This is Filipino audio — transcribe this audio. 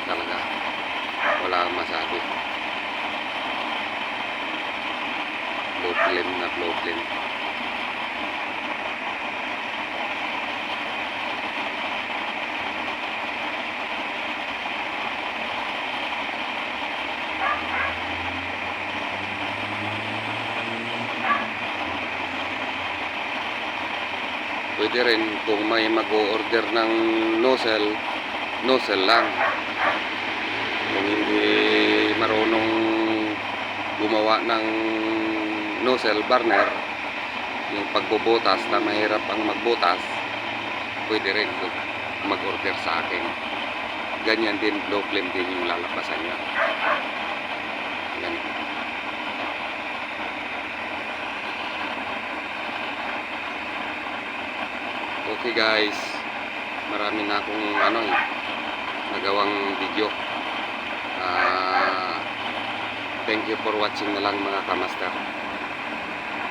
talaga. Wala kang masabi. Low flame na low flame. Pwede rin kung may mag-o-order ng nozzle, nozzle lang. Kung hindi marunong gumawa ng nozzle burner, yung pagbubutas na mahirap ang magbutas, pwede rin mag-order sa akin. Ganyan din, low flame din yung lalabasan niya. Ganyan. Okay guys, marami na akong nagawang video. Thank you for watching na lang mga kamaster.